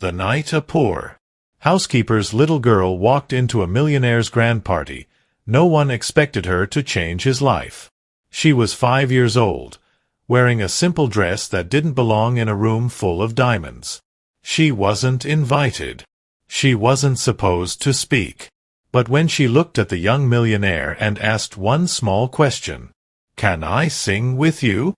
The night a poor housekeeper's little girl walked into a millionaire's grand party. No one expected her to change his life. She was 5 years old, wearing a simple dress that didn't belong in a room full of diamonds. She wasn't invited. She wasn't supposed to speak. But when she looked at the young millionaire and asked one small question, "Can I sing with you?"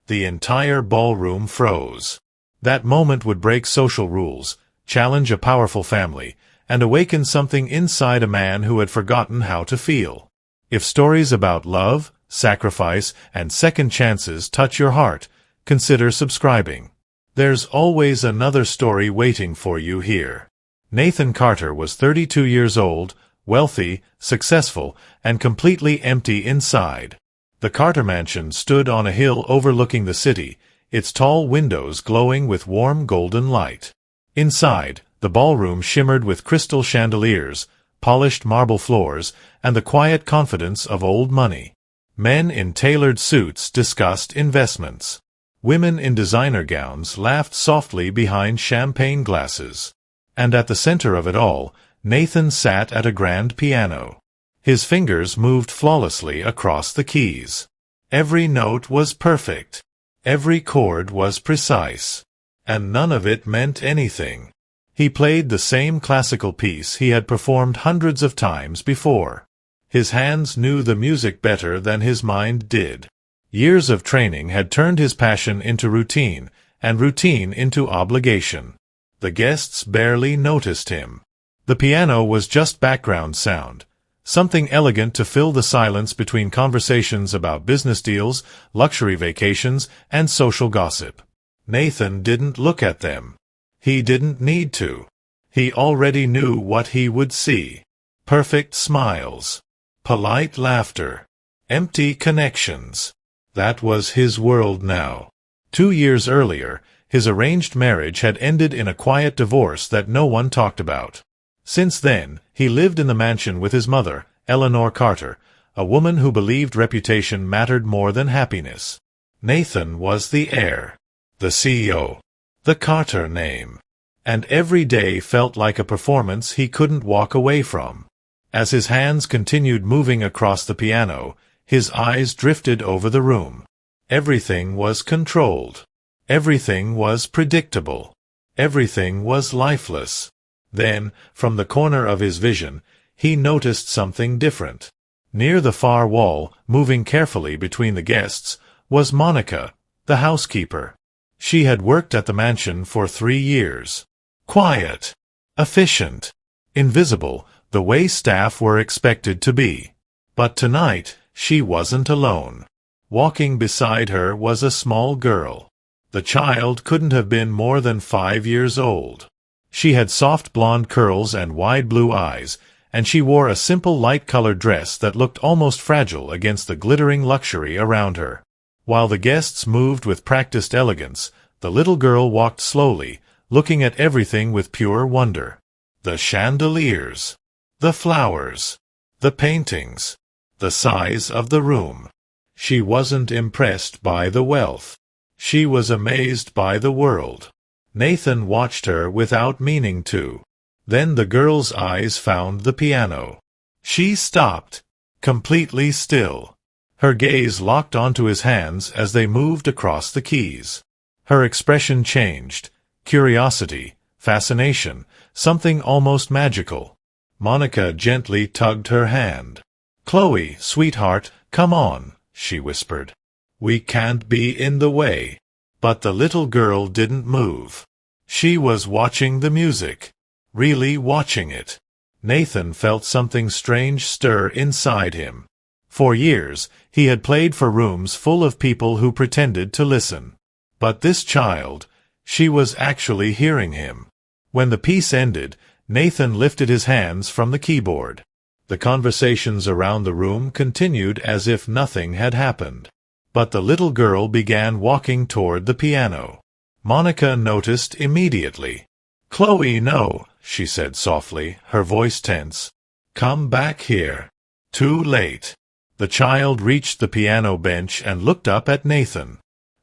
the entire ballroom froze. That moment would break social rules, challenge a powerful family, and awaken something inside a man who had forgotten how to feel. If stories about love, sacrifice, and second chances touch your heart, consider subscribing. There's always another story waiting for you here. Nathan Carter was 32 years old, wealthy, successful, and completely empty inside. The Carter mansion stood on a hill overlooking the city, its tall windows glowing with warm golden light. Inside, the ballroom shimmered with crystal chandeliers, polished marble floors, and the quiet confidence of old money. Men in tailored suits discussed investments. Women in designer gowns laughed softly behind champagne glasses. And at the center of it all, Nathan sat at a grand piano. His fingers moved flawlessly across the keys. Every note was perfect. Every chord was precise. And none of it meant anything. He played the same classical piece he had performed hundreds of times before. His hands knew the music better than his mind did. Years of training had turned his passion into routine, and routine into obligation. The guests barely noticed him. The piano was just background sound, something elegant to fill the silence between conversations about business deals, luxury vacations, and social gossip. Nathan didn't look at them. He didn't need to. He already knew what he would see. Perfect smiles. Polite laughter. Empty connections. That was his world now. 2 years earlier, his arranged marriage had ended in a quiet divorce that no one talked about. Since then, he lived in the mansion with his mother, Eleanor Carter, a woman who believed reputation mattered more than happiness. Nathan was the heir, the CEO, the Carter name. And every day felt like a performance he couldn't walk away from. As his hands continued moving across the piano, his eyes drifted over the room. Everything was controlled. Everything was predictable. Everything was lifeless. Then, from the corner of his vision, he noticed something different. Near the far wall, moving carefully between the guests, was Monica, the housekeeper. She had worked at the mansion for 3 years. Quiet, efficient, invisible, the way staff were expected to be. But tonight, she wasn't alone. Walking beside her was a small girl. The child couldn't have been more than 5 years old. She had soft blonde curls and wide blue eyes, and she wore a simple light-colored dress that looked almost fragile against the glittering luxury around her. While the guests moved with practiced elegance, the little girl walked slowly, looking at everything with pure wonder. The chandeliers, the flowers, the paintings, the size of the room. She wasn't impressed by the wealth. She was amazed by the world. Nathan watched her without meaning to. Then the girl's eyes found the piano. She stopped, completely still. Her gaze locked onto his hands as they moved across the keys. Her expression changed. Curiosity, fascination, something almost magical. Monica gently tugged her hand. "Chloe, sweetheart, come on," she whispered. "We can't be in the way." But the little girl didn't move. She was watching the music. Really watching it. Nathan felt something strange stir inside him. For years, he had played for rooms full of people who pretended to listen. But this child, she was actually hearing him. When the piece ended, Nathan lifted his hands from the keyboard. The conversations around the room continued as if nothing had happened. But the little girl began walking toward the piano. Monica noticed immediately. "Chloe, no," she said softly, her voice tense. "Come back here." Too late. The child reached the piano bench and looked up at Nathan.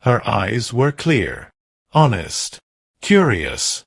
Her eyes were clear, honest, curious.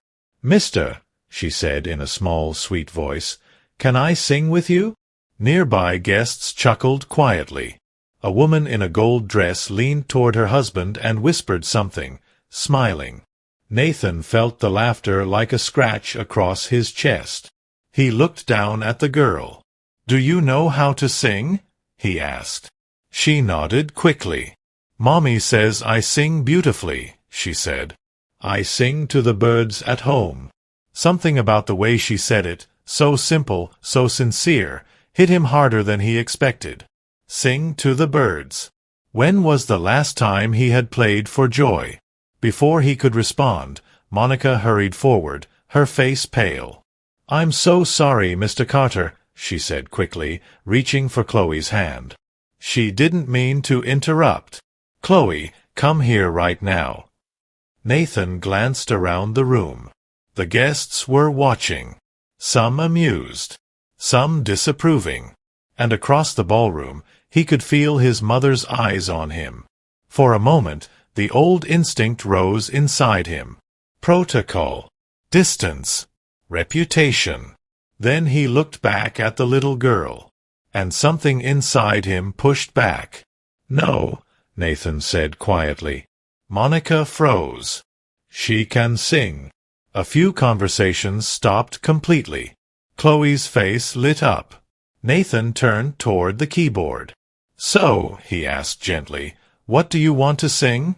"Mister," she said in a small, sweet voice, "can I sing with you?" Nearby guests chuckled quietly. A woman in a gold dress leaned toward her husband and whispered something, smiling. Nathan felt the laughter like a scratch across his chest. He looked down at the girl. "Do you know how to sing?" he asked. She nodded quickly. "Mommy says I sing beautifully," she said. "I sing to the birds at home." Something about the way she said it, so simple, so sincere, hit him harder than he expected. Sing to the birds. When was the last time he had played for joy? Before he could respond, Monica hurried forward, her face pale. "I'm so sorry, Mr. Carter," she said quickly, reaching for Chloe's hand. She didn't mean to interrupt. "Chloe, come here right now." Nathan glanced around the room. The guests were watching, some amused, some disapproving, and across the ballroom he could feel his mother's eyes on him. For a moment, the old instinct rose inside him. Protocol, distance, reputation. Then he looked back at the little girl, and something inside him pushed back. "No," Nathan said quietly. Monica froze. "She can sing." A few conversations stopped completely. Chloe's face lit up. Nathan turned toward the keyboard. "So," he asked gently, "what do you want to sing?"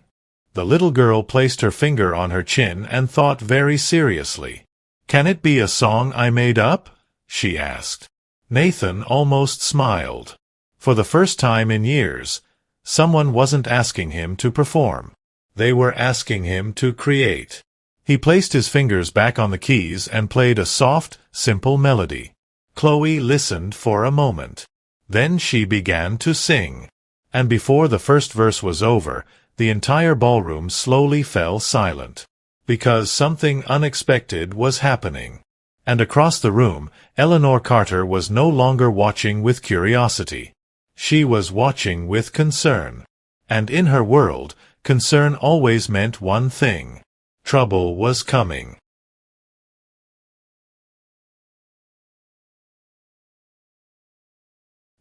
The little girl placed her finger on her chin and thought very seriously. "Can it be a song I made up?" she asked. Nathan almost smiled. For the first time in years, someone wasn't asking him to perform. They were asking him to create. He placed his fingers back on the keys and played a soft, simple melody. Chloe listened for a moment. Then she began to sing. And before the first verse was over, the entire ballroom slowly fell silent. Because something unexpected was happening. And across the room, Eleanor Carter was no longer watching with curiosity. She was watching with concern. And in her world, concern always meant one thing. Trouble was coming.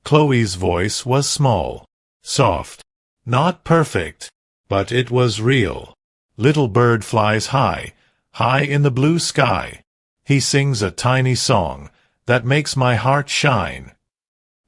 Chloe's voice was small, soft, not perfect, but it was real. "Little bird flies high, high in the blue sky. He sings a tiny song that makes my heart shine."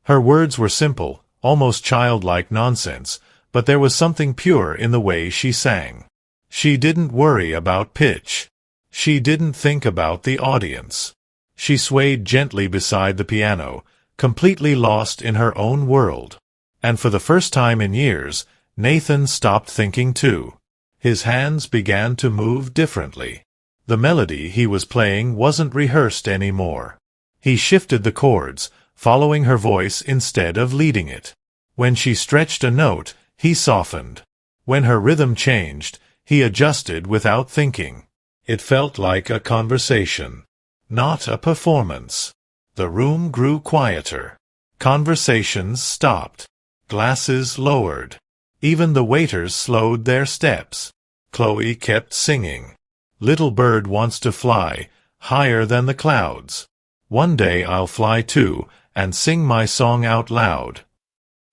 Her words were simple, almost childlike nonsense, but there was something pure in the way she sang. She didn't worry about pitch. She didn't think about the audience. She swayed gently beside the piano, completely lost in her own world. And for the first time in years, Nathan stopped thinking too. His hands began to move differently. The melody he was playing wasn't rehearsed anymore. He shifted the chords, following her voice instead of leading it. When she stretched a note, he softened. When her rhythm changed, he adjusted without thinking. It felt like a conversation, not a performance. The room grew quieter. Conversations stopped. Glasses lowered. Even the waiters slowed their steps. Chloe kept singing. "Little bird wants to fly, higher than the clouds. One day I'll fly too, and sing my song out loud."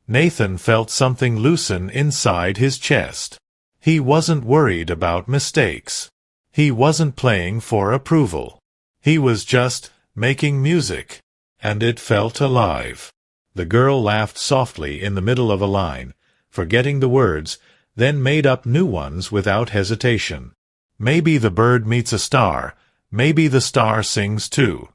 Nathan felt something loosen inside his chest. He wasn't worried about mistakes. He wasn't playing for approval. He was just making music. And it felt alive. The girl laughed softly in the middle of a line, forgetting the words, then made up new ones without hesitation. "Maybe the bird meets a star. Maybe the star sings too."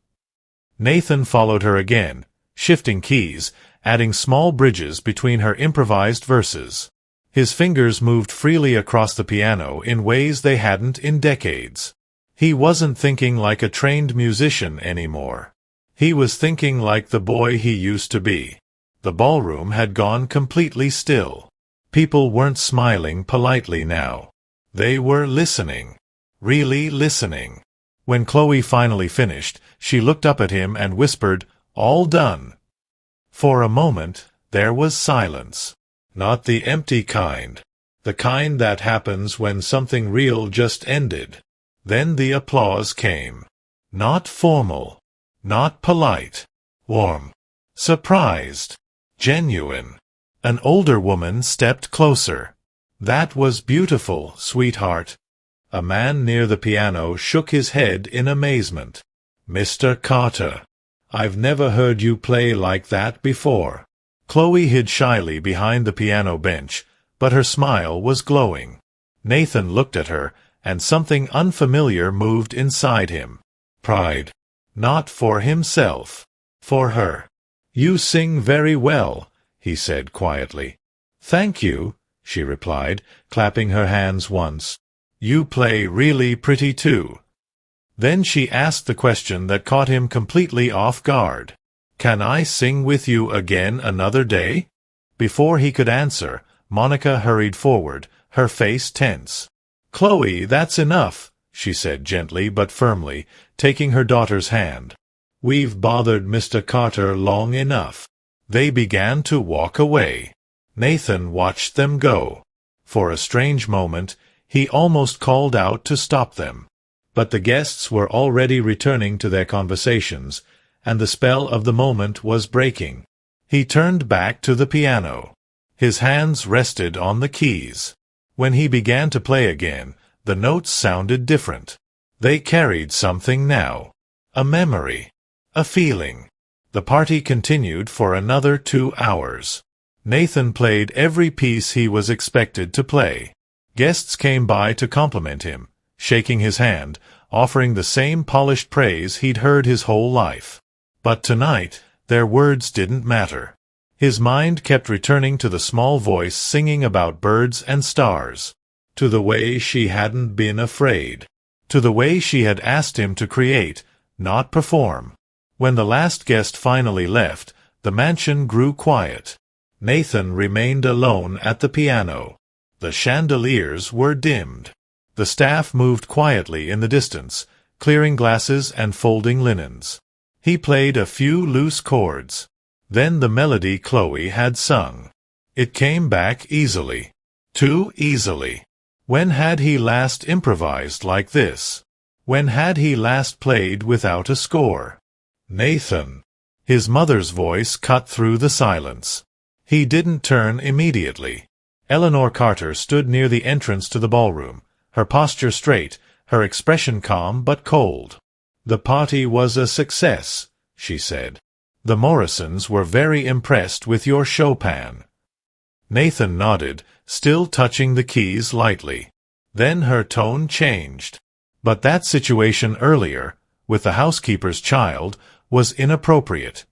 Nathan followed her again, shifting keys, adding small bridges between her improvised verses. His fingers moved freely across the piano in ways they hadn't in decades. He wasn't thinking like a trained musician anymore. He was thinking like the boy he used to be. The ballroom had gone completely still. People weren't smiling politely now. They were listening. Really listening. When Chloe finally finished, she looked up at him and whispered, "All done." For a moment, there was silence. Not the empty kind. The kind that happens when something real just ended. Then the applause came. Not formal. Not polite. Warm. Surprised. Genuine. An older woman stepped closer. That was beautiful, sweetheart. A man near the piano shook his head in amazement. Mr. Carter, I've never heard you play like that before. Chloe hid shyly behind the piano bench, but her smile was glowing. Nathan looked at her, and something unfamiliar moved inside him. Pride. Not for himself. For her. You sing very well, he said quietly. Thank you, she replied, clapping her hands once. You play really pretty too. Then she asked the question that caught him completely off guard. Can I sing with you again another day? Before he could answer, Monica hurried forward, her face tense. Chloe, that's enough, she said gently but firmly, taking her daughter's hand. We've bothered Mr. Carter long enough. They began to walk away. Nathan watched them go. For a strange moment, he almost called out to stop them. But the guests were already returning to their conversations, and the spell of the moment was breaking. He turned back to the piano. His hands rested on the keys. When he began to play again, the notes sounded different. They carried something now. A memory. A feeling. The party continued for another 2 hours. Nathan played every piece he was expected to play. Guests came by to compliment him, shaking his hand, offering the same polished praise he'd heard his whole life. But tonight, their words didn't matter. His mind kept returning to the small voice singing about birds and stars, to the way she hadn't been afraid, to the way she had asked him to create, not perform. When the last guest finally left, the mansion grew quiet. Nathan remained alone at the piano. The chandeliers were dimmed. The staff moved quietly in the distance, clearing glasses and folding linens. He played a few loose chords. Then the melody Chloe had sung. It came back easily. Too easily. When had he last improvised like this? When had he last played without a score? Nathan. His mother's voice cut through the silence. He didn't turn immediately. Eleanor Carter stood near the entrance to the ballroom, her posture straight, her expression calm but cold. The party was a success, she said. The Morrisons were very impressed with your Chopin. Nathan nodded, still touching the keys lightly. Then her tone changed. But that situation earlier, with the housekeeper's child, was inappropriate.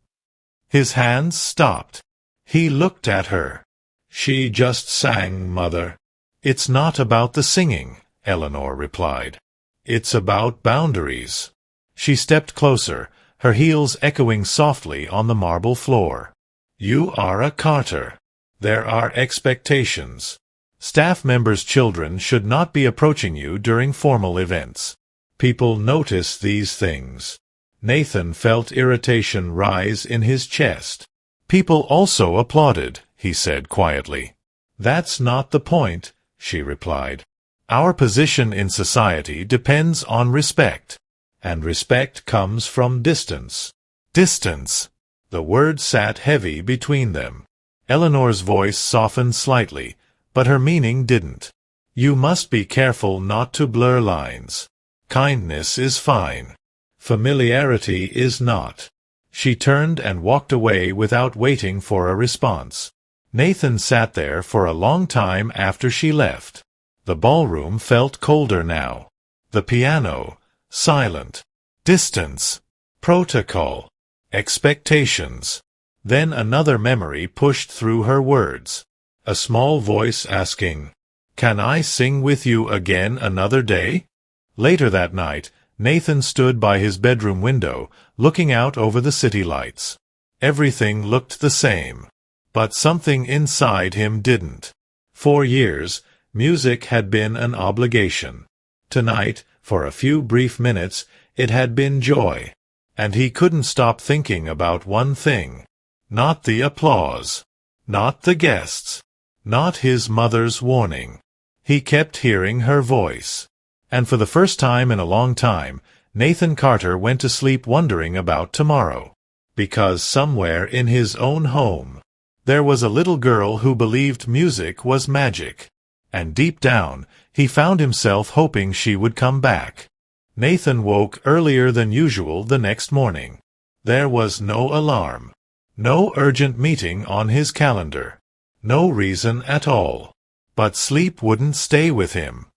His hands stopped. He looked at her. She just sang, Mother. It's not about the singing, Eleanor replied. It's about boundaries. She stepped closer, her heels echoing softly on the marble floor. You are a Carter. There are expectations. Staff members' children should not be approaching you during formal events. People notice these things. Nathan felt irritation rise in his chest. People also applauded, he said quietly. That's not the point, she replied. Our position in society depends on respect. And respect comes from distance. Distance. The word sat heavy between them. Eleanor's voice softened slightly, but her meaning didn't. You must be careful not to blur lines. Kindness is fine. Familiarity is not. She turned and walked away without waiting for a response. Nathan sat there for a long time after she left. The ballroom felt colder now. The piano, silent. Distance. Protocol. Expectations. Then another memory pushed through her words. A small voice asking, "Can I sing with you again another day?" Later that night, Nathan stood by his bedroom window, looking out over the city lights. Everything looked the same. But something inside him didn't. For years, music had been an obligation. Tonight, for a few brief minutes, it had been joy. And he couldn't stop thinking about one thing. Not the applause. Not the guests. Not his mother's warning. He kept hearing her voice. And for the first time in a long time, Nathan Carter went to sleep wondering about tomorrow. Because somewhere in his own home, there was a little girl who believed music was magic. And deep down, he found himself hoping she would come back. Nathan woke earlier than usual the next morning. There was no alarm. No urgent meeting on his calendar. No reason at all. But sleep wouldn't stay with him.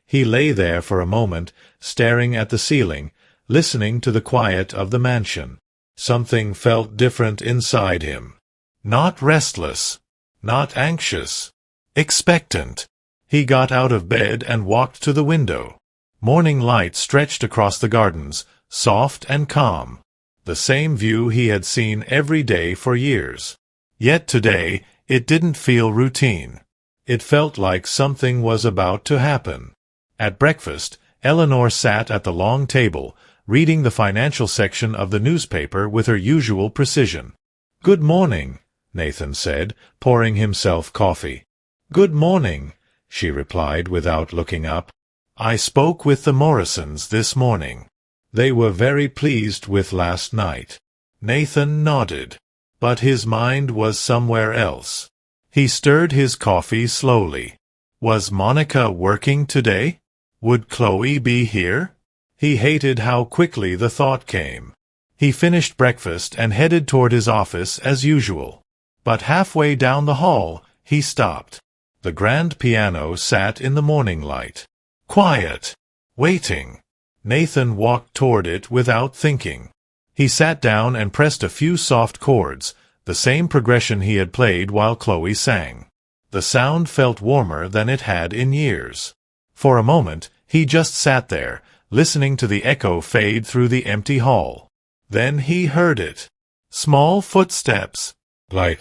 He lay there for a moment, staring at the ceiling, listening to the quiet of the mansion. Something felt different inside him. Not restless. Not anxious. Expectant. He got out of bed and walked to the window. Morning light stretched across the gardens, soft and calm. The same view he had seen every day for years. Yet today, it didn't feel routine. It felt like something was about to happen. At breakfast, Eleanor sat at the long table, reading the financial section of the newspaper with her usual precision. "Good morning," Nathan said, pouring himself coffee. "Good morning," she replied without looking up. "I spoke with the Morrisons this morning. They were very pleased with last night." Nathan nodded, but his mind was somewhere else. He stirred his coffee slowly. Was Monica working today? Would Chloe be here? He hated how quickly the thought came. He finished breakfast and headed toward his office as usual. But halfway down the hall, he stopped. The grand piano sat in the morning light. Quiet. Waiting. Nathan walked toward it without thinking. He sat down and pressed a few soft chords, the same progression he had played while Chloe sang. The sound felt warmer than it had in years. For a moment, he just sat there, listening to the echo fade through the empty hall. Then he heard it. Small footsteps. Light.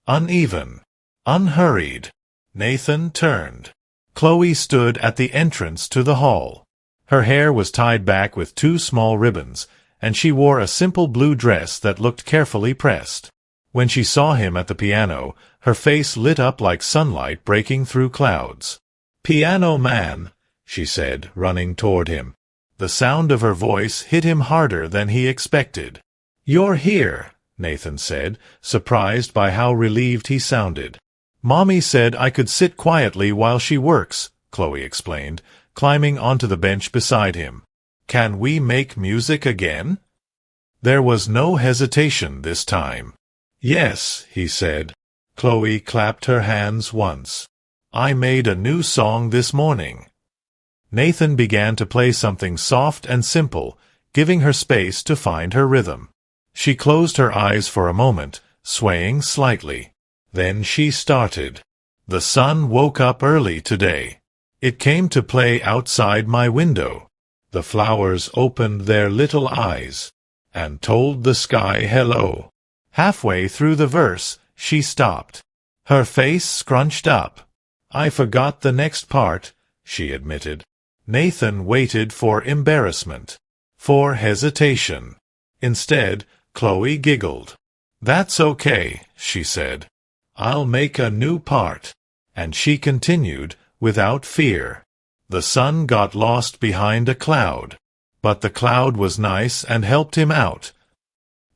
Uneven. Unhurried. Nathan turned. Chloe stood at the entrance to the hall. Her hair was tied back with two small ribbons, and she wore a simple blue dress that looked carefully pressed. When she saw him at the piano, her face lit up like sunlight breaking through clouds. "Piano man," she said, running toward him. The sound of her voice hit him harder than he expected. "You're here," Nathan said, surprised by how relieved he sounded. "Mommy said I could sit quietly while she works," Chloe explained, climbing onto the bench beside him. "Can we make music again?" There was no hesitation this time. "Yes," he said. Chloe clapped her hands once. "I made a new song this morning." Nathan began to play something soft and simple, giving her space to find her rhythm. She closed her eyes for a moment, swaying slightly. Then she started. "The sun woke up early today. It came to play outside my window. The flowers opened their little eyes and told the sky hello." Halfway through the verse, she stopped. Her face scrunched up. "I forgot the next part," she admitted. Nathan waited for embarrassment, for hesitation. Instead, Chloe giggled. "That's okay," she said. "I'll make a new part." And she continued, without fear. The sun got lost behind a cloud, but the cloud was nice and helped him out.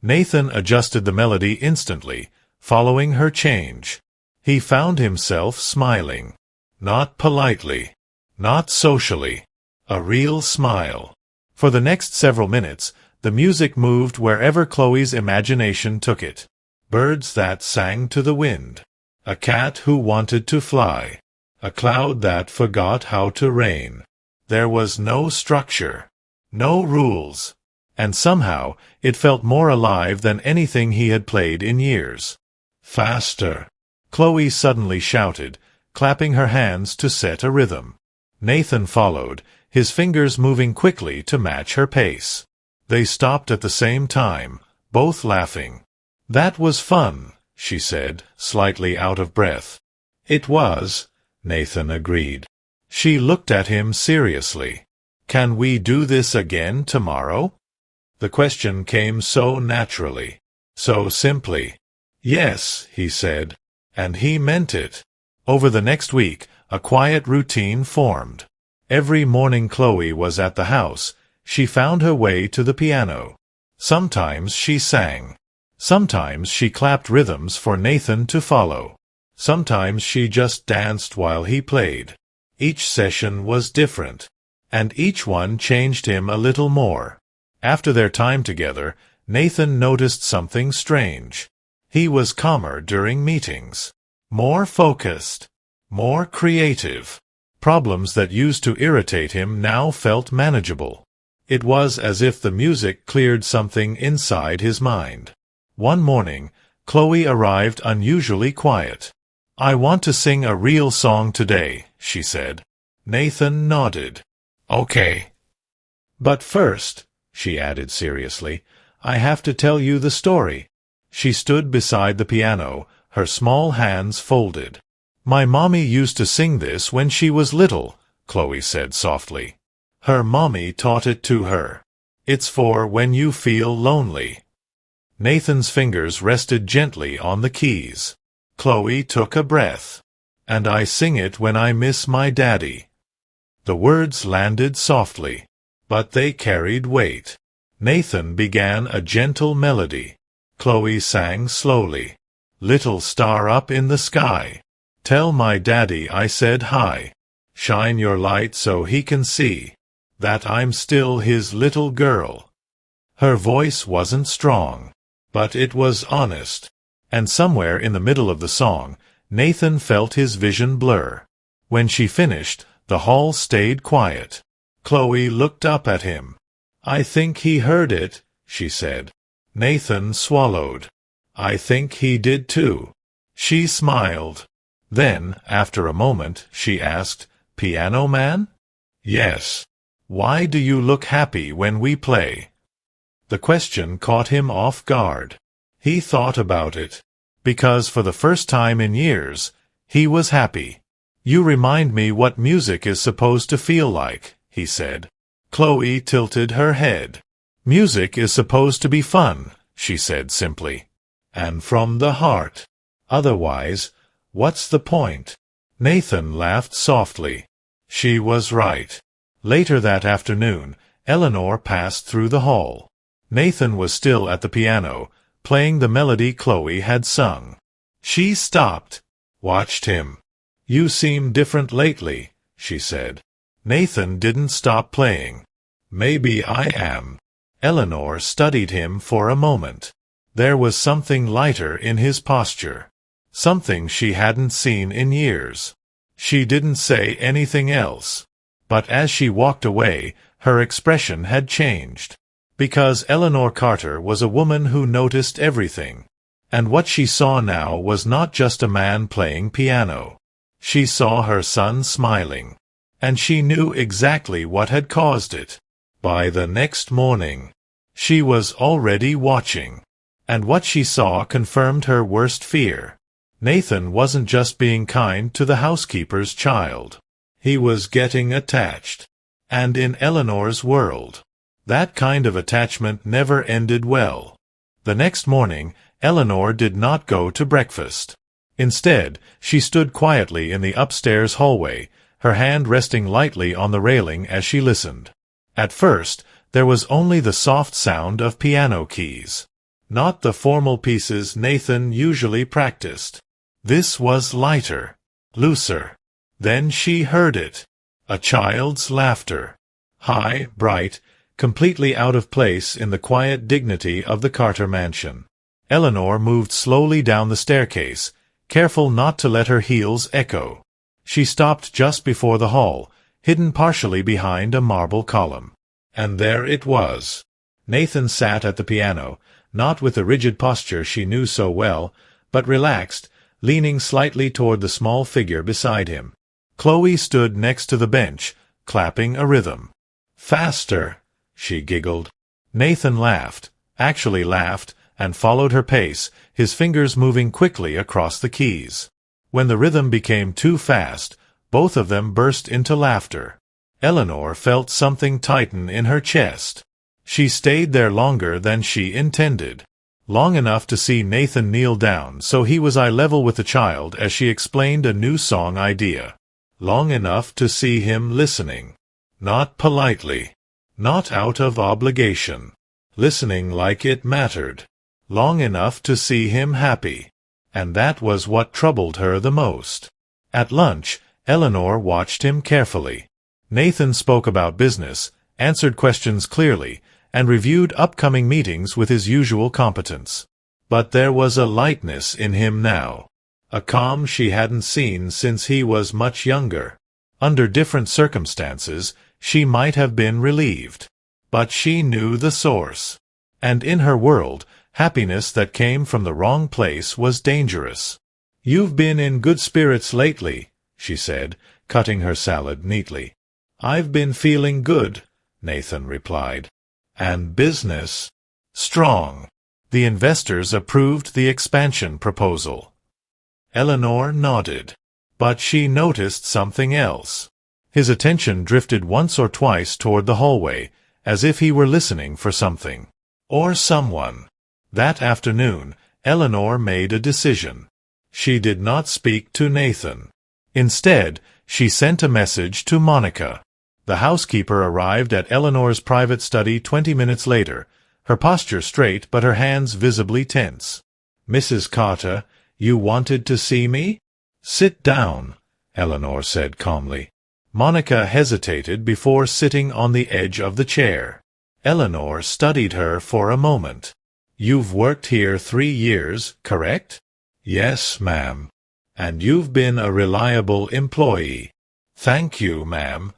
Nathan adjusted the melody instantly, following her change. He found himself smiling. Not politely. Not socially. A real smile. For the next several minutes, the music moved wherever Chloe's imagination took it. Birds that sang to the wind. A cat who wanted to fly. A cloud that forgot how to rain. There was no structure. No rules. And somehow, it felt more alive than anything he had played in years. "Faster!" Chloe suddenly shouted, clapping her hands to set a rhythm. Nathan followed, his fingers moving quickly to match her pace. They stopped at the same time, both laughing. "That was fun," she said, slightly out of breath. "It was," Nathan agreed. She looked at him seriously. "Can we do this again tomorrow?" The question came so naturally, so simply. "Yes," he said, and he meant it. Over the next week, a quiet routine formed. Every morning Chloe was at the house, she found her way to the piano. Sometimes she sang. Sometimes she clapped rhythms for Nathan to follow. Sometimes she just danced while he played. Each session was different, and each one changed him a little more. After their time together, Nathan noticed something strange. He was calmer during meetings, more focused, more creative. Problems that used to irritate him now felt manageable. It was as if the music cleared something inside his mind. One morning, Chloe arrived unusually quiet. "I want to sing a real song today," she said. Nathan nodded. "Okay. But first," she added seriously, "I have to tell you the story." She stood beside the piano, her small hands folded. "My mommy used to sing this when she was little," Chloe said softly. "Her mommy taught it to her. It's for when you feel lonely." Nathan's fingers rested gently on the keys. Chloe took a breath. "And I sing it when I miss my daddy." The words landed softly, but they carried weight. Nathan began a gentle melody. Chloe sang slowly. "Little star up in the sky. Tell my daddy I said hi. Shine your light so he can see that I'm still his little girl." Her voice wasn't strong, but it was honest. And somewhere in the middle of the song, Nathan felt his vision blur. When she finished, the hall stayed quiet. Chloe looked up at him. "I think he heard it," she said. Nathan swallowed. "I think he did too." She smiled. Then, after a moment, she asked, "Piano man?" "Yes." "Why do you look happy when we play?" The question caught him off guard. He thought about it. Because for the first time in years, he was happy. "You remind me what music is supposed to feel like," he said. Chloe tilted her head. "Music is supposed to be fun," she said simply. "And from the heart. Otherwise, what's the point?" Nathan laughed softly. She was right. Later that afternoon, Eleanor passed through the hall. Nathan was still at the piano, playing the melody Chloe had sung. She stopped, watched him. "You seem different lately," she said. Nathan didn't stop playing. "Maybe I am." Eleanor studied him for a moment. There was something lighter in his posture. Something she hadn't seen in years. She didn't say anything else. But as she walked away, her expression had changed. Because Eleanor Carter was a woman who noticed everything. And what she saw now was not just a man playing piano. She saw her son smiling. And she knew exactly what had caused it. By the next morning, she was already watching. And what she saw confirmed her worst fear. Nathan wasn't just being kind to the housekeeper's child. He was getting attached. And in Eleanor's world, that kind of attachment never ended well. The next morning, Eleanor did not go to breakfast. Instead, she stood quietly in the upstairs hallway, her hand resting lightly on the railing as she listened. At first, there was only the soft sound of piano keys. Not the formal pieces Nathan usually practiced. This was lighter, looser. Then she heard it. A child's laughter. High, bright, completely out of place in the quiet dignity of the Carter mansion. Eleanor moved slowly down the staircase, careful not to let her heels echo. She stopped just before the hall, hidden partially behind a marble column. And there it was. Nathan sat at the piano, not with the rigid posture she knew so well, but relaxed, leaning slightly toward the small figure beside him. Chloe stood next to the bench, clapping a rhythm. "Faster," she giggled. Nathan laughed, actually laughed, and followed her pace, his fingers moving quickly across the keys. When the rhythm became too fast, both of them burst into laughter. Eleanor felt something tighten in her chest. She stayed there longer than she intended. Long enough to see Nathan kneel down so he was eye level with the child as she explained a new song idea. long enough to see him listening. Not politely. Not out of obligation. Listening like it mattered. Long enough to see him happy. And that was what troubled her the most. At lunch, Eleanor watched him carefully. Nathan spoke about business, answered questions clearly, and reviewed upcoming meetings with his usual competence. But there was a lightness in him now. A calm she hadn't seen since he was much younger. Under different circumstances, she might have been relieved. But she knew the source. And in her world, happiness that came from the wrong place was dangerous. "You've been in good spirits lately," she said, cutting her salad neatly. "I've been feeling good," Nathan replied. "And business?" "Strong." The investors approved the expansion proposal. Eleanor nodded. But she noticed something else. His attention drifted once or twice toward the hallway, as if he were listening for something. Or someone. That afternoon, Eleanor made a decision. She did not speak to Nathan. Instead, she sent a message to Monica. The housekeeper arrived at Eleanor's private study 20 minutes later, her posture straight but her hands visibly tense. "Mrs. Carter, you wanted to see me?" "Sit down," Eleanor said calmly. Monica hesitated before sitting on the edge of the chair. Eleanor studied her for a moment. "You've worked here 3 years, correct?" "Yes, ma'am." "And you've been a reliable employee." "Thank you, ma'am."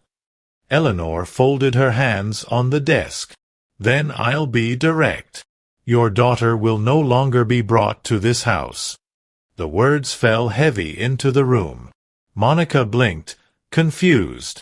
Eleanor folded her hands on the desk. "Then I'll be direct. Your daughter will no longer be brought to this house." The words fell heavy into the room. Monica blinked, confused.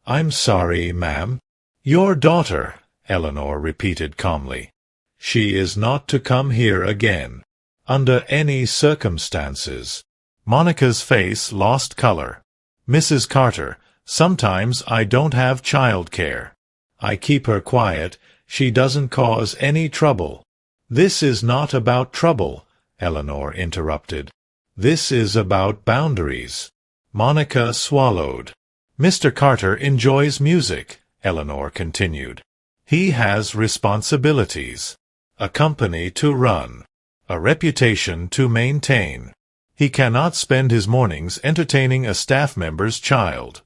I'm sorry, ma'am." "Your daughter," Eleanor repeated calmly. "She is not to come here again. Under any circumstances." Monica's face lost color. "Mrs. Carter, sometimes I don't have childcare. I keep her quiet. She doesn't cause any trouble." "This is not about trouble," Eleanor interrupted. "This is about boundaries." Monica swallowed. "Mr. Carter enjoys music," Eleanor continued. "He has responsibilities. A company to run. A reputation to maintain. He cannot spend his mornings entertaining a staff member's child."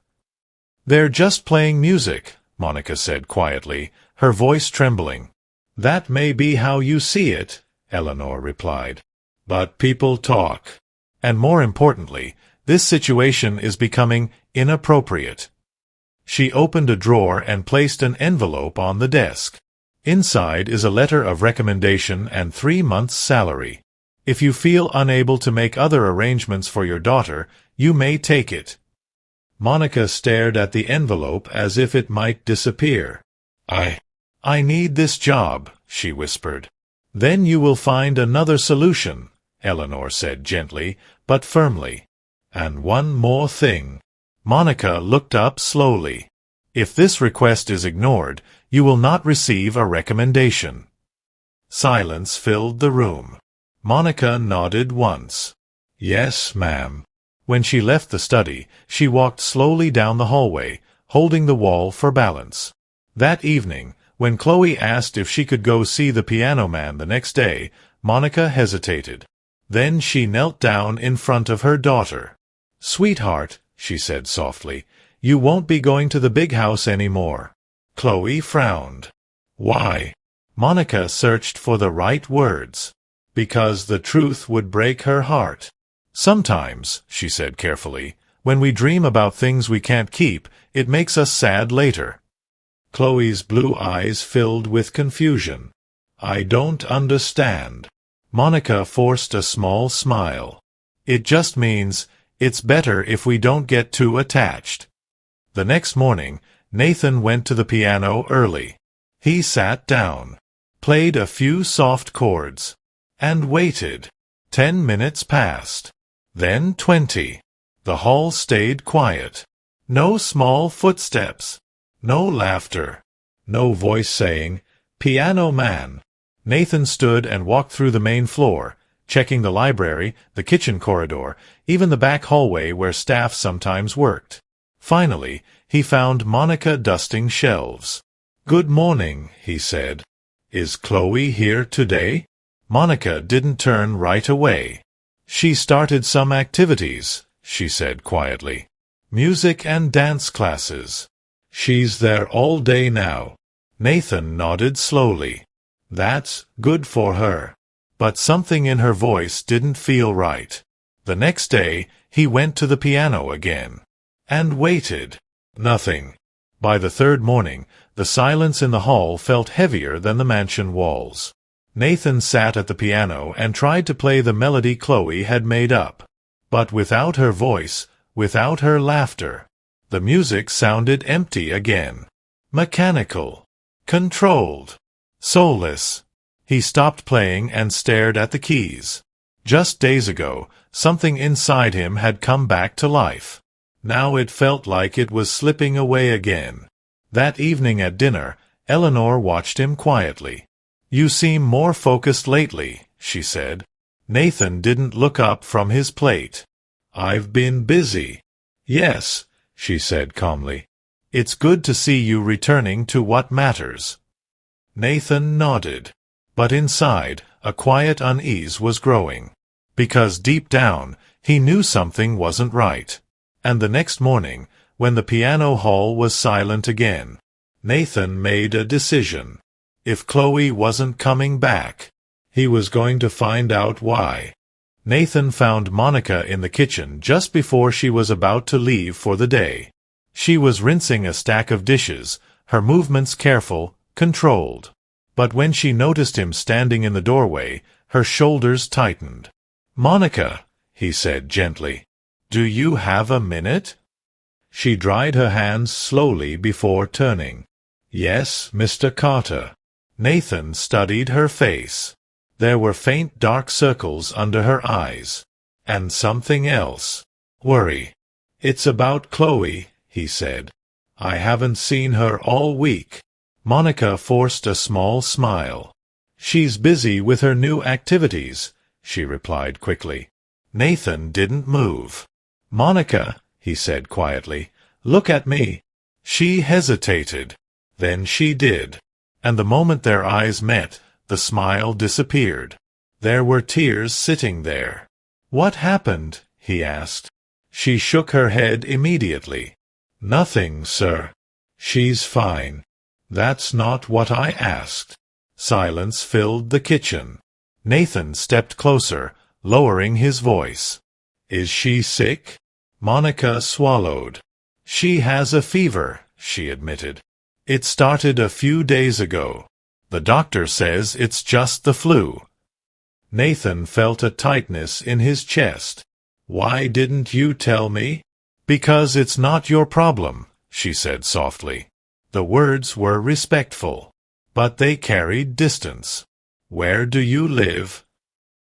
"They're just playing music," Monica said quietly, her voice trembling. "That may be how you see it," Eleanor replied. "But people talk. And more importantly, this situation is becoming inappropriate." She opened a drawer and placed an envelope on the desk. "Inside is a letter of recommendation and 3 months' salary. If you feel unable to make other arrangements for your daughter, you may take it." Monica stared at the envelope as if it might disappear. I need this job," she whispered. "Then you will find another solution," Eleanor said gently, but firmly. "And one more thing." Monica looked up slowly. "If this request is ignored, you will not receive a recommendation." Silence filled the room. Monica nodded once. "Yes, ma'am." When she left the study, she walked slowly down the hallway, holding the wall for balance. That evening, when Chloe asked if she could go see the piano man the next day, Monica hesitated. Then she knelt down in front of her daughter. "Sweetheart," she said softly, "you won't be going to the big house any more." Chloe frowned. "Why?" Monica searched for the right words. "Because the truth would break her heart." "Sometimes," she said carefully, "when we dream about things we can't keep, it makes us sad later." Chloe's blue eyes filled with confusion. "I don't understand." Monica forced a small smile. "It just means it's better if we don't get too attached." The next morning, Nathan went to the piano early. He sat down, played a few soft chords, and waited. 10 minutes passed. Then 20. The hall stayed quiet. No small footsteps. No laughter. No voice saying, "Piano man." Nathan stood and walked through the main floor, checking the library, the kitchen corridor, even the back hallway where staff sometimes worked. Finally, he found Monica dusting shelves. "Good morning," he said. "Is Chloe here today?" Monica didn't turn right away. "She started some activities," she said quietly. "Music and dance classes. She's there all day now." Nathan nodded slowly. "That's good for her." But something in her voice didn't feel right. The next day, he went to the piano again. And waited. Nothing. By the third morning, the silence in the hall felt heavier than the mansion walls. Nathan sat at the piano and tried to play the melody Chloe had made up. But without her voice, without her laughter, the music sounded empty again. Mechanical. Controlled. Soulless. He stopped playing and stared at the keys. Just days ago, something inside him had come back to life. Now it felt like it was slipping away again. That evening at dinner, Eleanor watched him quietly. "You seem more focused lately," she said. Nathan didn't look up from his plate. "I've been busy." "Yes," she said calmly. "It's good to see you returning to what matters." Nathan nodded. But inside, a quiet unease was growing. Because deep down, he knew something wasn't right. And the next morning, when the piano hall was silent again, Nathan made a decision. If Chloe wasn't coming back, he was going to find out why. Nathan found Monica in the kitchen just before she was about to leave for the day. She was rinsing a stack of dishes, her movements careful, controlled. But when she noticed him standing in the doorway, her shoulders tightened. "Monica," he said gently, "do you have a minute?" She dried her hands slowly before turning. "Yes, Mr. Carter." Nathan studied her face. There were faint dark circles under her eyes. And something else. Worry. "It's about Chloe," he said. "I haven't seen her all week." Monica forced a small smile. "She's busy with her new activities," she replied quickly. Nathan didn't move. "Monica," he said quietly, "look at me." She hesitated. Then she did. And the moment their eyes met, the smile disappeared. There were tears sitting there. "What happened?" he asked. She shook her head immediately. "Nothing, sir. She's fine." "That's not what I asked." Silence filled the kitchen. Nathan stepped closer, lowering his voice. "Is she sick?" Monica swallowed. "She has a fever," she admitted. "It started a few days ago. The doctor says it's just the flu." Nathan felt a tightness in his chest. "Why didn't you tell me?" "Because it's not your problem," she said softly. The words were respectful, but they carried distance. "Where do you live?"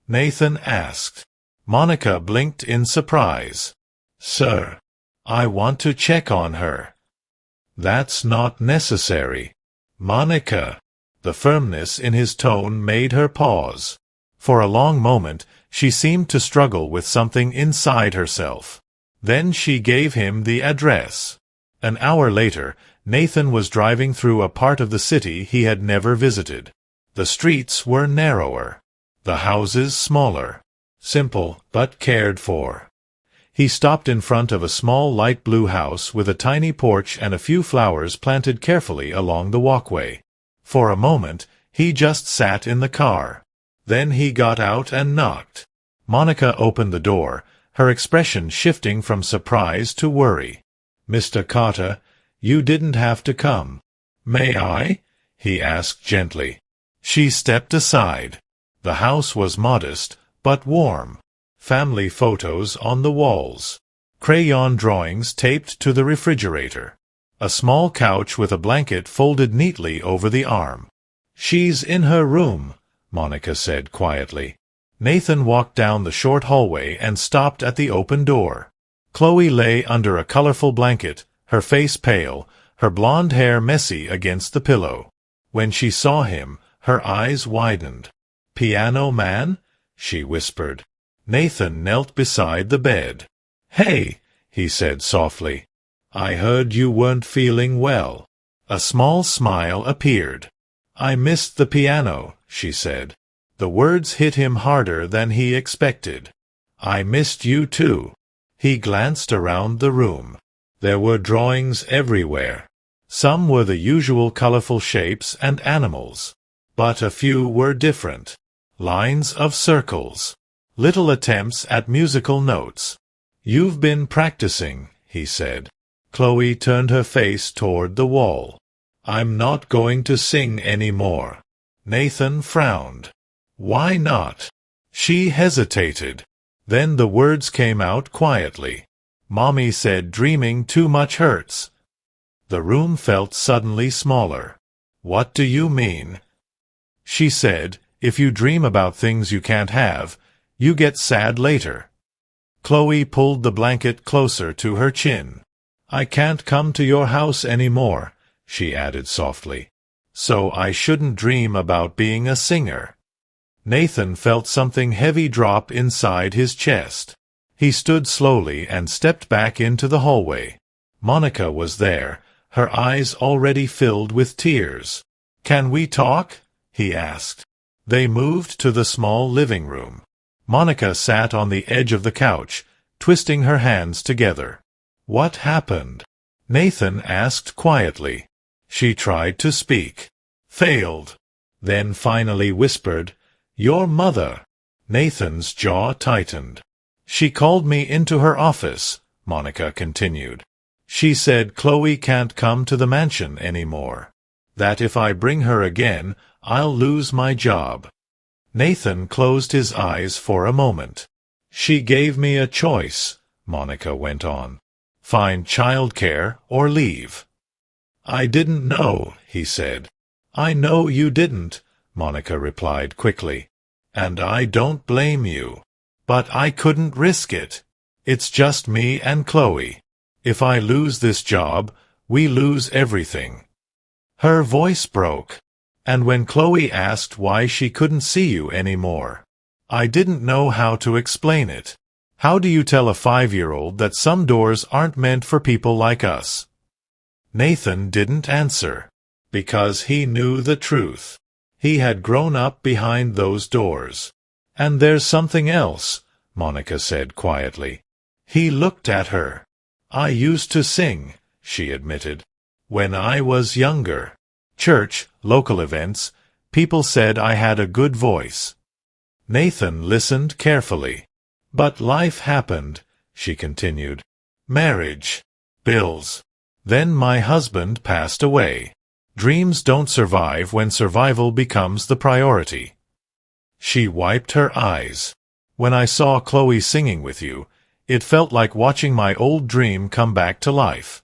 Nathan asked. Monica blinked in surprise. "Sir, I want to check on her." "That's not necessary." "Monica." The firmness in his tone made her pause. For a long moment, she seemed to struggle with something inside herself. Then she gave him the address. An hour later, Nathan was driving through a part of the city he had never visited. The streets were narrower. The houses smaller. Simple, but cared for. He stopped in front of a small light blue house with a tiny porch and a few flowers planted carefully along the walkway. For a moment, he just sat in the car. Then he got out and knocked. Monica opened the door, her expression shifting from surprise to worry. "Mr. Carter, you didn't have to come." "May I?" he asked gently. She stepped aside. The house was modest, but warm. Family photos on the walls. Crayon drawings taped to the refrigerator. A small couch with a blanket folded neatly over the arm. "She's in her room," Monica said quietly. Nathan walked down the short hallway and stopped at the open door. Chloe lay under a colorful blanket, her face pale, her blonde hair messy against the pillow. When she saw him, her eyes widened. "Piano man?" she whispered. Nathan knelt beside the bed. "Hey," he said softly. "I heard you weren't feeling well." A small smile appeared. "I missed the piano," she said. The words hit him harder than he expected. "I missed you too." He glanced around the room. There were drawings everywhere. Some were the usual colorful shapes and animals, but a few were different. Lines of circles. Little attempts at musical notes. "You've been practicing," he said. Chloe turned her face toward the wall. "I'm not going to sing anymore." Nathan frowned. "Why not?" She hesitated. Then the words came out quietly. "Mommy said dreaming too much hurts." The room felt suddenly smaller. "What do you mean?" She said, "If you dream about things you can't have, you get sad later." Chloe pulled the blanket closer to her chin. "I can't come to your house anymore," she added softly. "So I shouldn't dream about being a singer." Nathan felt something heavy drop inside his chest. He stood slowly and stepped back into the hallway. Monica was there, her eyes already filled with tears. "Can we talk?" he asked. They moved to the small living room. Monica sat on the edge of the couch, twisting her hands together. "What happened?" Nathan asked quietly. She tried to speak. Failed. Then finally whispered, "Your mother." Nathan's jaw tightened. "She called me into her office," Monica continued. "She said Chloe can't come to the mansion anymore. That if I bring her again, I'll lose my job." Nathan closed his eyes for a moment. "She gave me a choice," Monica went on. "Find childcare or leave." "I didn't know," he said. "I know you didn't," Monica replied quickly. "And I don't blame you. But I couldn't risk it. It's just me and Chloe. If I lose this job, we lose everything." Her voice broke. "And when Chloe asked why she couldn't see you anymore, I didn't know how to explain it. How do you tell a 5-year-old that some doors aren't meant for people like us?" Nathan didn't answer, because he knew the truth. He had grown up behind those doors. "And there's something else," Monica said quietly. He looked at her. "I used to sing," she admitted. "When I was younger. Church, local events, people said I had a good voice." Nathan listened carefully. "But life happened," she continued. "Marriage. Bills. Then my husband passed away. Dreams don't survive when survival becomes the priority." She wiped her eyes. "When I saw Chloe singing with you, it felt like watching my old dream come back to life."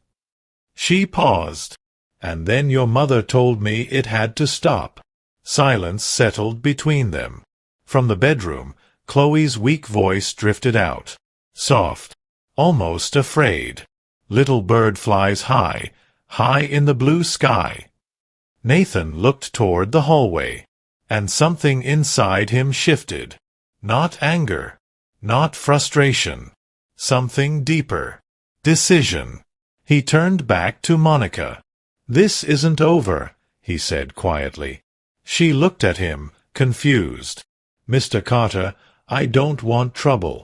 She paused. "And then your mother told me it had to stop." Silence settled between them. From the bedroom, Chloe's weak voice drifted out. Soft. Almost afraid. "Little bird flies high, high in the blue sky." Nathan looked toward the hallway, and something inside him shifted. Not anger. Not frustration. Something deeper. Decision. He turned back to Monica. "This isn't over," he said quietly. She looked at him, confused. "Mr. Carter, I don't want trouble.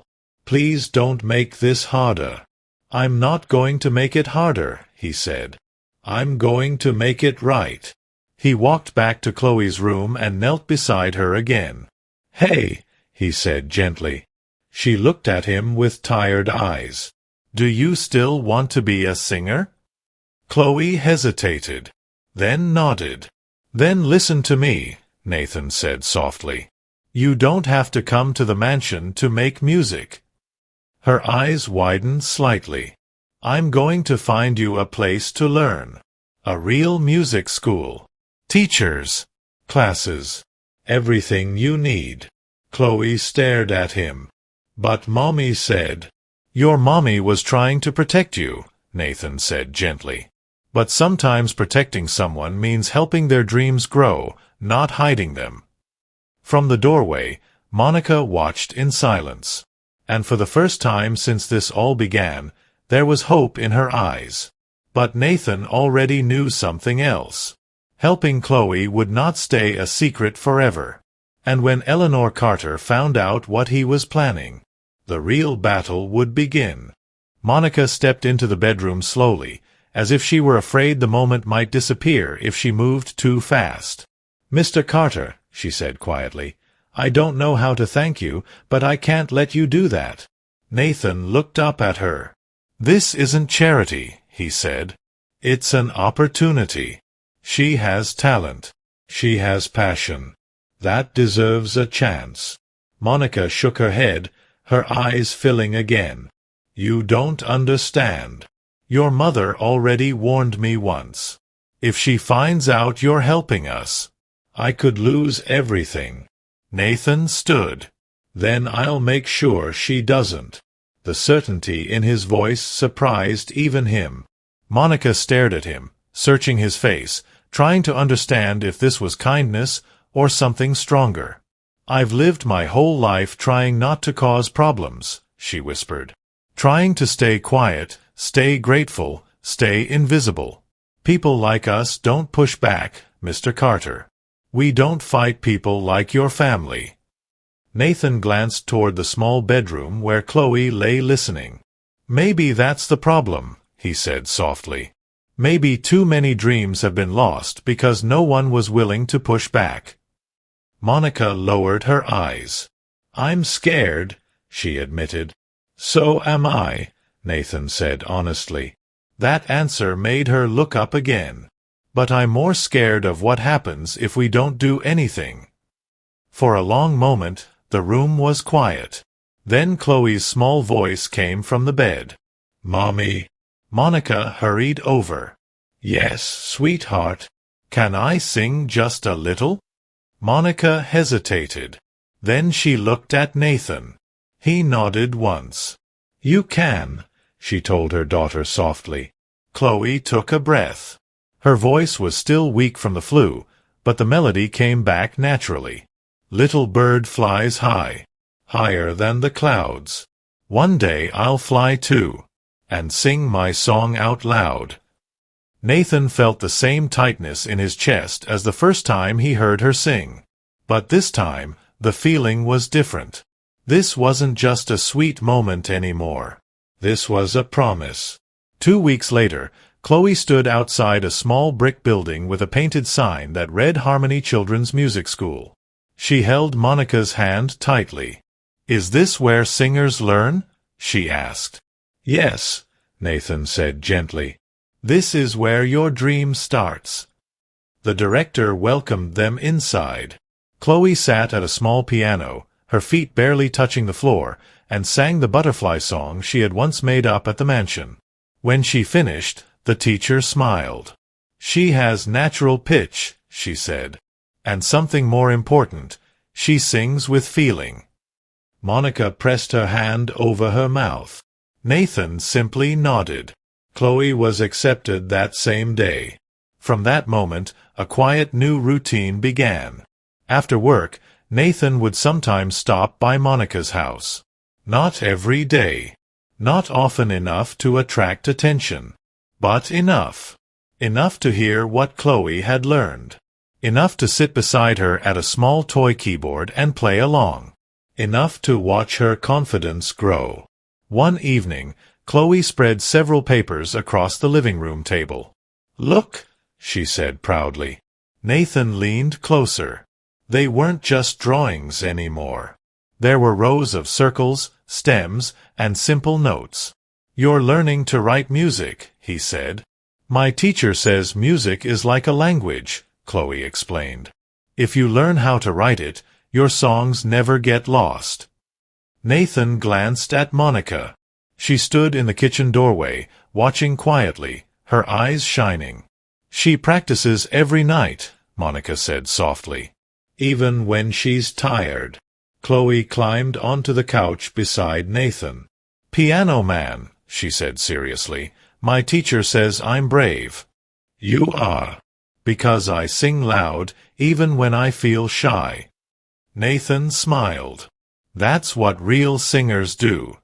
Please don't make this harder." "I'm not going to make it harder," he said. "I'm going to make it right." He walked back to Chloe's room and knelt beside her again. "Hey," he said gently. She looked at him with tired eyes. "Do you still want to be a singer?" Chloe hesitated, then nodded. "Then listen to me," Nathan said softly. "You don't have to come to the mansion to make music." Her eyes widened slightly. "I'm going to find you a place to learn. A real music school. Teachers. Classes. Everything you need." Chloe stared at him. "But Mommy said—" "Your mommy was trying to protect you," Nathan said gently. "But sometimes protecting someone means helping their dreams grow, not hiding them." From the doorway, Monica watched in silence. And for the first time since this all began, there was hope in her eyes. But Nathan already knew something else. Helping Chloe would not stay a secret forever. And when Eleanor Carter found out what he was planning, the real battle would begin. Monica stepped into the bedroom slowly, as if she were afraid the moment might disappear if she moved too fast. "Mr. Carter," she said quietly, "I don't know how to thank you, but I can't let you do that." Nathan looked up at her. "This isn't charity," he said. "It's an opportunity. She has talent. She has passion. That deserves a chance." Monica shook her head, her eyes filling again. "You don't understand. Your mother already warned me once. If she finds out you're helping us, I could lose everything." Nathan stood. "Then I'll make sure she doesn't." The certainty in his voice surprised even him. Monica stared at him, searching his face, trying to understand if this was kindness or something stronger. "I've lived my whole life trying not to cause problems," she whispered. "Trying to stay quiet, stay grateful, stay invisible. People like us don't push back, Mr. Carter. We don't fight people like your family." Nathan glanced toward the small bedroom where Chloe lay listening. "Maybe that's the problem," he said softly. "Maybe too many dreams have been lost because no one was willing to push back." Monica lowered her eyes. "I'm scared," she admitted. "So am I," Nathan said honestly. That answer made her look up again. "But I'm more scared of what happens if we don't do anything." For a long moment, the room was quiet. Then Chloe's small voice came from the bed. "Mommy." Monica hurried over. "Yes, sweetheart. Can I sing just a little?" Monica hesitated. Then she looked at Nathan. He nodded once. "You can," she told her daughter softly. Chloe took a breath. Her voice was still weak from the flu, but the melody came back naturally. "Little bird flies high, higher than the clouds. One day I'll fly too, and sing my song out loud." Nathan felt the same tightness in his chest as the first time he heard her sing. But this time, the feeling was different. This wasn't just a sweet moment anymore. This was a promise. 2 weeks later, Chloe stood outside a small brick building with a painted sign that read Harmony Children's Music School. She held Monica's hand tightly. "Is this where singers learn?" she asked. "Yes," Nathan said gently. "This is where your dream starts." The director welcomed them inside. Chloe sat at a small piano, her feet barely touching the floor, and sang the butterfly song she had once made up at the mansion. When she finished, the teacher smiled. "She has natural pitch," she said. "And something more important, she sings with feeling." Monica pressed her hand over her mouth. Nathan simply nodded. Chloe was accepted that same day. From that moment, a quiet new routine began. After work, Nathan would sometimes stop by Monica's house. Not every day. Not often enough to attract attention. But enough. Enough to hear what Chloe had learned. Enough to sit beside her at a small toy keyboard and play along. Enough to watch her confidence grow. One evening, Chloe spread several papers across the living room table. "Look," she said proudly. Nathan leaned closer. They weren't just drawings anymore. There were rows of circles, stems, and simple notes. "You're learning to write music," he said. "My teacher says music is like a language," Chloe explained. "If you learn how to write it, your songs never get lost." Nathan glanced at Monica. She stood in the kitchen doorway, watching quietly, her eyes shining. "She practices every night," Monica said softly. "Even when she's tired." Chloe climbed onto the couch beside Nathan. "Piano man," she said seriously, "my teacher says I'm brave." "You are. Because I sing loud, even when I feel shy." Nathan smiled. That's what real singers do.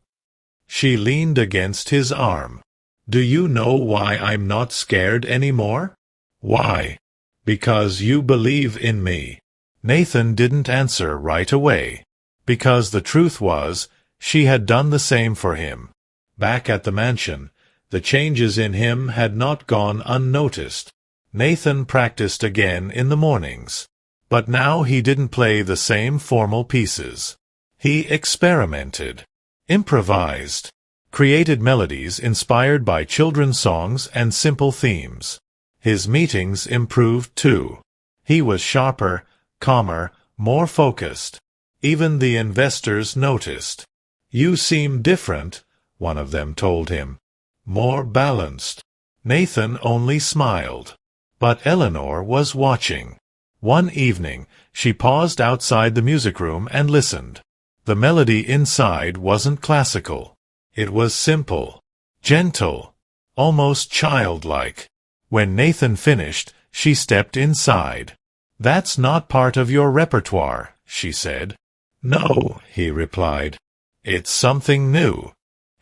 She leaned against his arm. Do you know why I'm not scared anymore? Why? Because you believe in me. Nathan didn't answer right away. Because the truth was, she had done the same for him. Back at the mansion, the changes in him had not gone unnoticed. Nathan practiced again in the mornings. But now he didn't play the same formal pieces. He experimented, improvised, created melodies inspired by children's songs and simple themes. His meetings improved too. He was sharper, calmer, more focused. Even the investors noticed. You seem different, one of them told him. More balanced. Nathan only smiled. But Eleanor was watching. One evening, she paused outside the music room and listened. The melody inside wasn't classical. It was simple, gentle, almost childlike. When Nathan finished, she stepped inside. That's not part of your repertoire, she said. No, he replied. It's something new.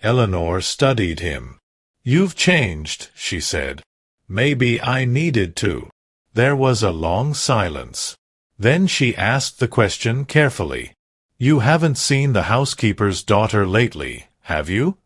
Eleanor studied him. You've changed, she said. Maybe I needed to. There was a long silence. Then she asked the question carefully. You haven't seen the housekeeper's daughter lately, have you?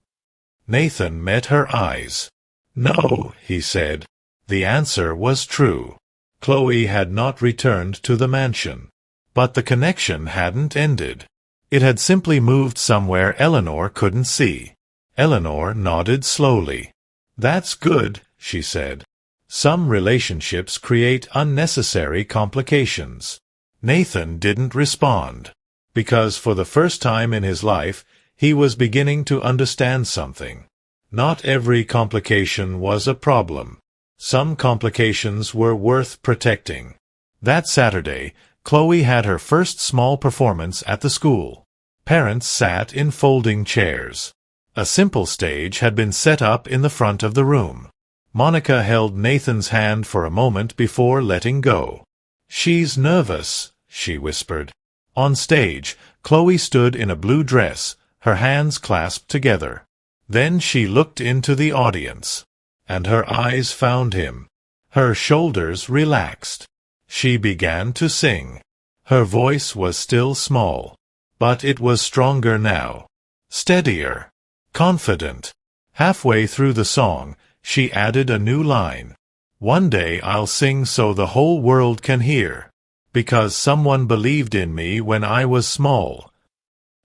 Nathan met her eyes. No, he said. The answer was true. Chloe had not returned to the mansion. But the connection hadn't ended. It had simply moved somewhere Eleanor couldn't see. Eleanor nodded slowly. That's good, she said. Some relationships create unnecessary complications. Nathan didn't respond. Because for the first time in his life, he was beginning to understand something. Not every complication was a problem. Some complications were worth protecting. That Saturday, Chloe had her first small performance at the school. Parents sat in folding chairs. A simple stage had been set up in the front of the room. Monica held Nathan's hand for a moment before letting go. She's nervous, she whispered. On stage, Chloe stood in a blue dress, her hands clasped together. Then she looked into the audience. And her eyes found him. Her shoulders relaxed. She began to sing. Her voice was still small. But it was stronger now. Steadier. Confident. Halfway through the song, she added a new line. One day I'll sing so the whole world can hear. Because someone believed in me when I was small.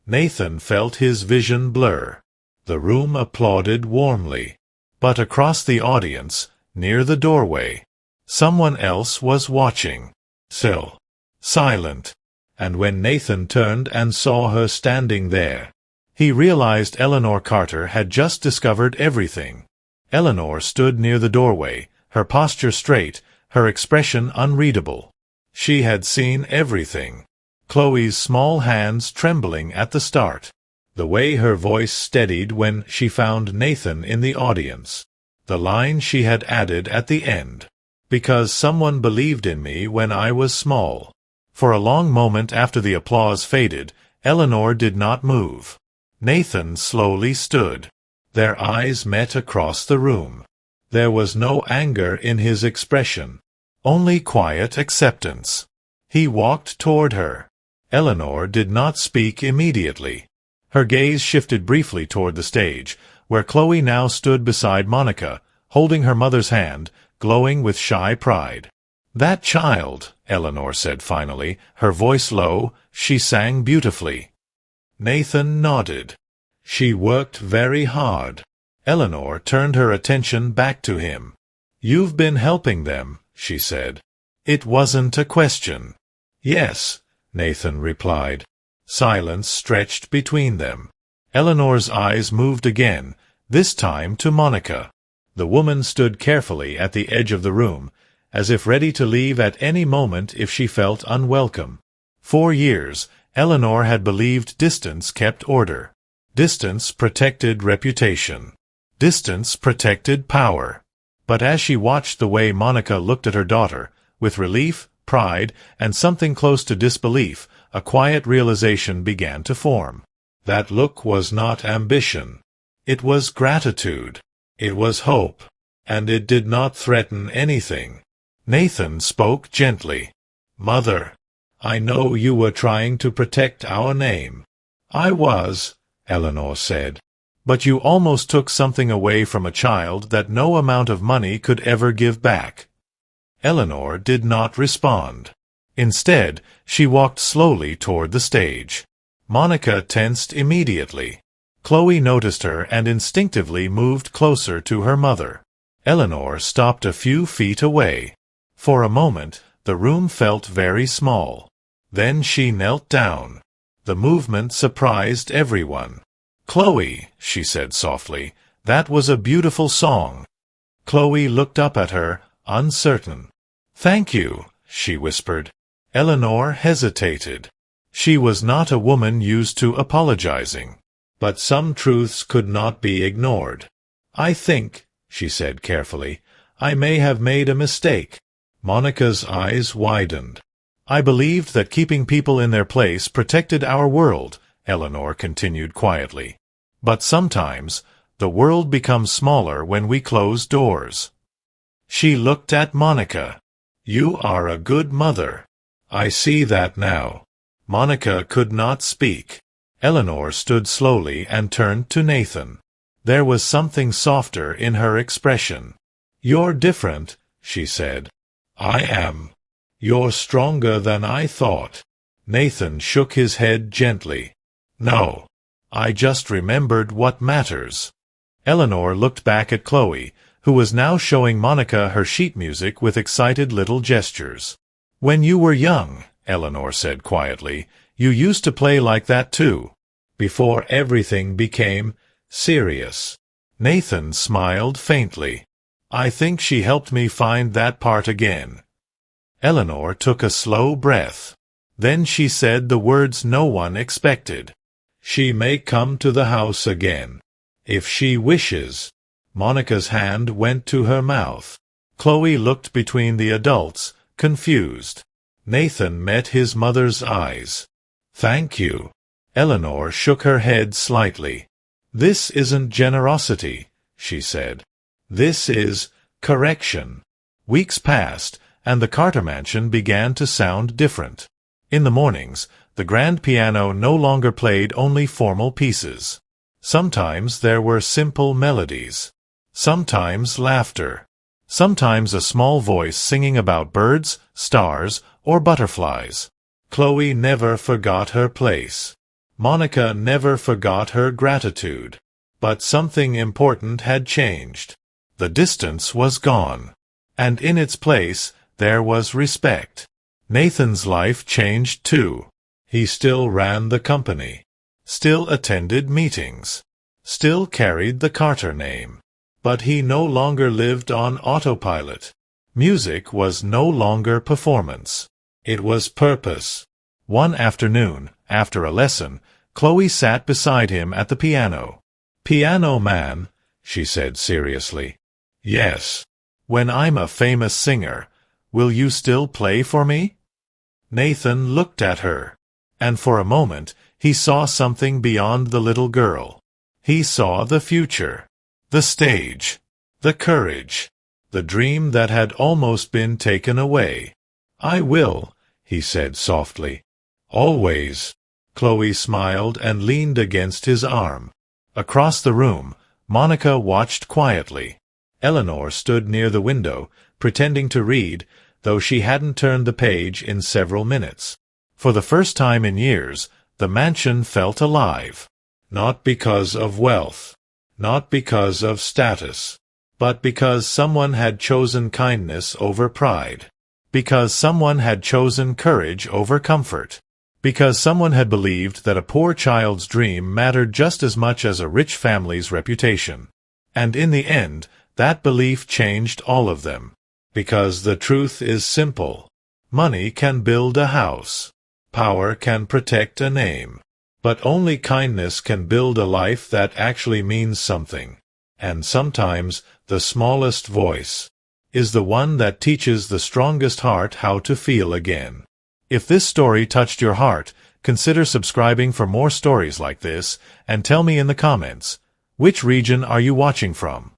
Nathan felt his vision blur. The room applauded warmly. But across the audience, near the doorway, someone else was watching. Still. Silent. And when Nathan turned and saw her standing there, he realized Eleanor Carter had just discovered everything. Eleanor stood near the doorway, her posture straight, her expression unreadable. She had seen everything. Chloe's small hands trembling at the start. The way her voice steadied when she found Nathan in the audience. The line she had added at the end. Because someone believed in me when I was small. For a long moment after the applause faded, Eleanor did not move. Nathan slowly stood. Their eyes met across the room. There was no anger in his expression. Only quiet acceptance. He walked toward her. Eleanor did not speak immediately. Her gaze shifted briefly toward the stage, where Chloe now stood beside Monica, holding her mother's hand, glowing with shy pride. That child, Eleanor said finally, her voice low, she sang beautifully. Nathan nodded. She worked very hard. Eleanor turned her attention back to him. You've been helping them, she said. It wasn't a question. Yes, Nathan replied. Silence stretched between them. Eleanor's eyes moved again, this time to Monica. The woman stood carefully at the edge of the room, as if ready to leave at any moment if she felt unwelcome. For years, Eleanor had believed distance kept order. Distance protected reputation. Distance protected power. But as she watched the way Monica looked at her daughter, with relief, pride, and something close to disbelief, a quiet realization began to form. That look was not ambition. It was gratitude. It was hope. And it did not threaten anything. Nathan spoke gently. "Mother, I know you were trying to protect our name." "I was," Eleanor said. "But you almost took something away from a child that no amount of money could ever give back." Eleanor did not respond. Instead, she walked slowly toward the stage. Monica tensed immediately. Chloe noticed her and instinctively moved closer to her mother. Eleanor stopped a few feet away. For a moment, the room felt very small. Then she knelt down. The movement surprised everyone. "Chloe," she said softly, "that was a beautiful song." Chloe looked up at her, uncertain. "Thank you," she whispered. Eleanor hesitated. She was not a woman used to apologizing. But some truths could not be ignored. "I think," she said carefully, "I may have made a mistake." Monica's eyes widened. "I believed that keeping people in their place protected our world," Eleanor continued quietly. "But sometimes, the world becomes smaller when we close doors." She looked at Monica. "You are a good mother. I see that now." Monica could not speak. Eleanor stood slowly and turned to Nathan. There was something softer in her expression. "You're different," she said. "I am. You're stronger than I thought." Nathan shook his head gently. "No. I just remembered what matters." Eleanor looked back at Chloe, who was now showing Monica her sheet music with excited little gestures. "When you were young," Eleanor said quietly, "you used to play like that too. Before everything became serious." Nathan smiled faintly. "I think she helped me find that part again." Eleanor took a slow breath. Then she said the words no one expected. "She may come to the house again. If she wishes." Monica's hand went to her mouth. Chloe looked between the adults, confused. Nathan met his mother's eyes. "Thank you." Eleanor shook her head slightly. "This isn't generosity," she said. "This is correction." Weeks passed, and the Carter mansion began to sound different. In the mornings, the grand piano no longer played only formal pieces. Sometimes there were simple melodies. Sometimes laughter. Sometimes a small voice singing about birds, stars, or butterflies. Chloe never forgot her place. Monica never forgot her gratitude. But something important had changed. The distance was gone. And in its place, there was respect. Nathan's life changed too. He still ran the company. Still attended meetings. Still carried the Carter name. But he no longer lived on autopilot. Music was no longer performance. It was purpose. One afternoon, after a lesson, Chloe sat beside him at the piano. "Piano man," she said seriously. "Yes. When I'm a famous singer, will you still play for me?" Nathan looked at her. And for a moment, he saw something beyond the little girl. He saw the future. The stage. The courage. The dream that had almost been taken away. "I will," he said softly. "Always." Chloe smiled and leaned against his arm. Across the room, Monica watched quietly. Eleanor stood near the window, pretending to read, though she hadn't turned the page in several minutes. For the first time in years, the mansion felt alive. Not because of wealth. Not because of status. But because someone had chosen kindness over pride. Because someone had chosen courage over comfort. Because someone had believed that a poor child's dream mattered just as much as a rich family's reputation. And in the end, that belief changed all of them. Because the truth is simple. Money can build a house. Power can protect a name. But only kindness can build a life that actually means something. And sometimes, the smallest voice is the one that teaches the strongest heart how to feel again. If this story touched your heart, consider subscribing for more stories like this, and tell me in the comments, which region are you watching from?